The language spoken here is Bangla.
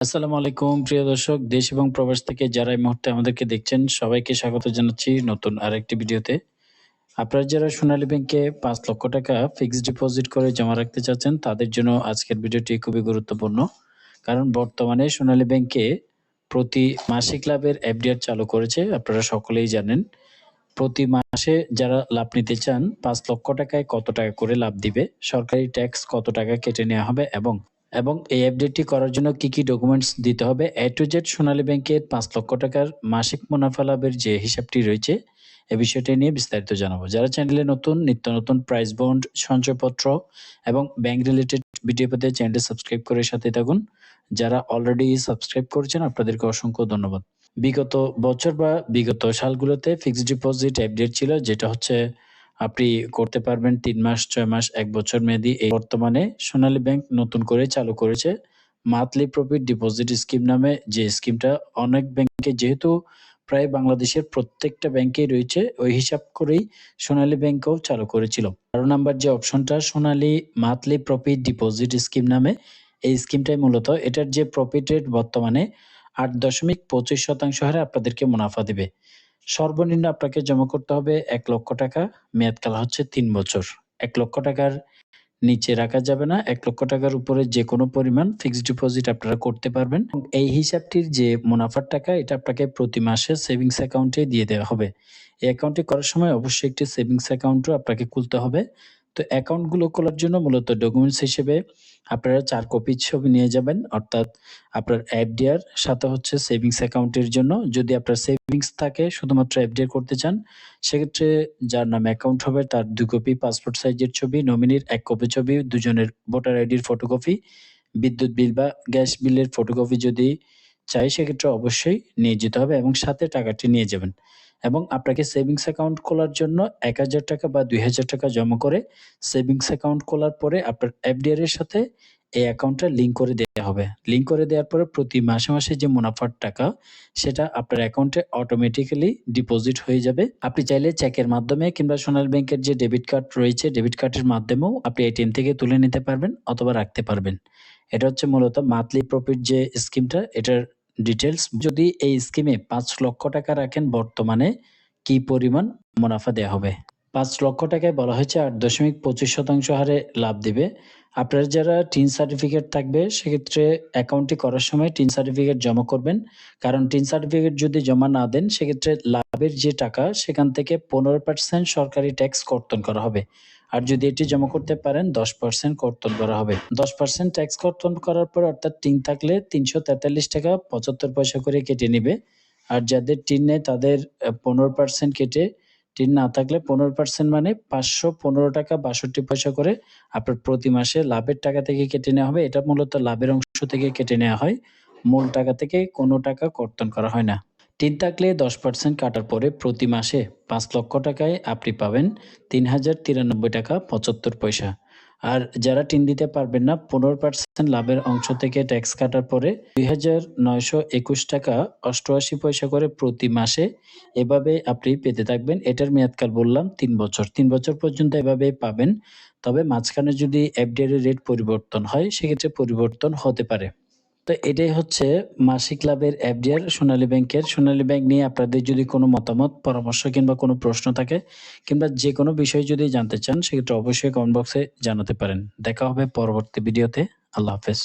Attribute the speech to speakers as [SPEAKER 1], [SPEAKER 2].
[SPEAKER 1] আসসালামু আলাইকুম প্রিয় দর্শক, দেশ এবং প্রবাস থেকে যারা এই মুহূর্তে আমাদেরকে দেখছেন সবাইকে স্বাগত জানাচ্ছি নতুন আরেকটি ভিডিওতে। আপনারা যারা সোনালী ব্যাংকে ৫ লক্ষ টাকা ফিক্সড ডিপোজিট করে জমা রাখতে চাচ্ছেন তাদের জন্য আজকের ভিডিওটি খুবই গুরুত্বপূর্ণ। কারণ বর্তমানে সোনালী ব্যাংকে প্রতি মাসিক লাভের এফডিআর চালু করেছে, আপনারা সকলেই জানেন। প্রতি মাসে যারা লাভ নিতে চান ৫ লক্ষ টাকায় কত টাকা করে লাভ দিবে, সরকারি ট্যাক্স কত টাকা কেটে নেওয়া হবে এবং এই আপডেটটি করার জন্য কি, কি ডকুমেন্টস দিতে হবে, A to Z সোনালী ব্যাংকের ৫ লক্ষ টাকার মাসিক মুনাফা লাভের যে হিসাবটি রয়েছে, এ বিষয়টি নিয়ে বিস্তারিত জানাবো। যারা চ্যানেলে নতুন, নিত্য নতুন প্রাইস বন্ড, সঞ্চয়পত্র এবং ব্যাংক রিলেটেড ভিডিও পেতে চ্যানেলটি সাবস্ক্রাইব করে সাথে থাকুন। যারা অলরেডি সাবস্ক্রাইব করেছেন আপনাদেরকে অসংখ্য ধন্যবাদ। বিগত বছর বা বিগত সালগুলোতে ফিক্সড ডিপোজিট আপডেট ছিল, যেটা হচ্ছে আপনি করতে পারবেন ৩ মাস, ৬ মাস, ১ বছর মেয়াদি। এই বর্তমানে সোনালী ব্যাংক নতুন করে চালু করেছে মান্থলি প্রফিট ডিপোজিট স্কিম নামে, যে স্কিমটা অনেক ব্যাংকে, যেহেতু প্রায় বাংলাদেশের প্রত্যেকটা ব্যাংকেই রয়েছে, ওই হিসাব করেই সোনালী ব্যাংকও চালু করেছিল। ১২ নাম্বার যে অপশনটা সোনালী মান্থলি প্রফিট ডিপোজিট স্কিম নামে, এই স্কিমটাই মূলত এটার যে প্রফিট রেট বর্তমানে ৮.২৫% হারে আপনাদেরকে মুনাফা দিবে। সর্বনিম্ন আপনাকে জমা করতে হবে ১ লক্ষ টাকা, মেয়াদকাল হচ্ছে ৩ বছর। ১ লক্ষ টাকার নিচে রাখা যাবে না, ১ লক্ষ টাকার উপরে যেকোনো পরিমাণ ফিক্সড ডিপোজিট আপনারা করতে পারবেন। এই হিসাবটির যে মুনাফার টাকা, এটা আপনাকে প্রতি মাসে সেভিংস অ্যাকাউন্টে দিয়ে দেওয়া হবে। এই অ্যাকাউন্টটি করার সময় অবশ্যই একটি সেভিংস অ্যাকাউন্টও আপনাকে খুলতে হবে। তো অ্যাকাউন্টগুলো খোলার জন্য মূলত ডকুমেন্টস হিসেবে আপনারা ৪ কপি ছবি নিয়ে যাবেন, অর্থাৎ আপনার এফডিআর সাথে হচ্ছে সেভিংস অ্যাকাউন্টের জন্য। যদি আপনার সেভিংস থাকে, শুধুমাত্র এফডিআর করতে চান, সেক্ষেত্রে যার নামে অ্যাকাউন্ট হবে তার ২ কপি পাসপোর্ট সাইজের ছবি, নমিনির ১ কপি ছবি, দুজনের ভোটার আইডির ফটোকপি, বিদ্যুৎ বিল বা গ্যাস বিলের ফটোকপি যদি চাই সেক্ষেত্রে অবশ্যই নিয়ে যেতে হবে এবং সাথে টাকাটি নিয়ে যাবেন। এবং আপনাকে সেভিংস অ্যাকাউন্ট খোলার জন্য ৳১,০০০ বা ৳২,০০০ জমা করে সেভিংস অ্যাকাউন্ট খোলার পরে আপনার এফডিআর এর সাথে এই অ্যাকাউন্টটা লিংক করে দেয়া হবে। লিংক করে দেওয়ার পরে প্রতি মাসে, মাসে যে মুনাফার টাকা, সেটা আপনার অ্যাকাউন্টে অটোমেটিক্যালি ডিপোজিট হয়ে যাবে। আপনি চাইলে চেকের মাধ্যমে কিংবা সোনালী ব্যাংকের যে ডেবিট কার্ড রয়েছে, ডেবিট কার্ডের মাধ্যমেও আপনি এটিএম থেকে তুলে নিতে পারবেন অথবা রাখতে পারবেন। এটা হচ্ছে মূলত মান্থলি প্রফিট যে স্কিমটা, এটার ডিটেইলস। যদি এই স্কিমে ৫ লক্ষ টাকা রাখেন, বর্তমানে কি পরিমাণ মুনাফা দেয়া হবে? ৫ লক্ষ টাকায় বলা হয়েছে ৮.২৫% হারে লাভ দিবে। আপনার যারা টিন সার্টিফিকেট থাকবে সেক্ষেত্রে অ্যাকাউন্টটি করার সময় টিন সার্টিফিকেট জমা করবেন। কারণ টিন সার্টিফিকেট যদি জমা না দেন সেক্ষেত্রে লাভের যে টাকা সেখান থেকে ১৫% সরকারি ট্যাক্স কর্তন করা হবে। আর যদি এটি জমা করতে পারেন ১০% কর্তন করা হবে। ১০% ট্যাক্স কর্তন করার পর, অর্থাৎ টিন থাকলে ৳৩৪৩.৭৫ করে কেটে নিবে। আর যাদের টিন নেই তাদের ১৫% কেটে, টিন না থাকলে ১৫% মানে ৳৫১৫.৬২ করে আপনার প্রতি মাসে লাভের টাকা থেকে কেটে নেওয়া হবে। এটা মূলত লাভের অংশ থেকে কেটে নেওয়া হয়। মূল টাকা থেকে কোনো টাকা কর্তন করা হয় না। টিন থাকলে ১০% কাটার পরে প্রতি মাসে ৫ লক্ষ টাকায় আপনি পাবেন ৳৩,০৯৩.৭৫। আর যারা টিন দিতে পারবেন না, ১৫% লাভের অংশ থেকে ট্যাক্স কাটার পরে ৳২,৯২১.৮৮ করে প্রতি মাসে এভাবে আপনি পেতে থাকবেন। এটার মেয়াদকাল বললাম ৩ বছর। ৩ বছর পর্যন্ত এভাবেই পাবেন। তবে মাঝখানে যদি এফডিআর এর রেট পরিবর্তন হয় সেক্ষেত্রে পরিবর্তন হতে পারে। তো এটাই হচ্ছে মাসিক লাভের এফডিআর সোনালী ব্যাংকের। সোনালী ব্যাংক নিয়ে আপনাদের যদি কোনো মতামত, পরামর্শ কিংবা কোনো প্রশ্ন থাকে কিংবা যেকোনো বিষয় যদি জানতে চান সেক্ষেত্রে অবশ্যই কমেন্ট বক্সে জানাতে পারেন। দেখা হবে পরবর্তী ভিডিওতে। আল্লাহ হাফেজ।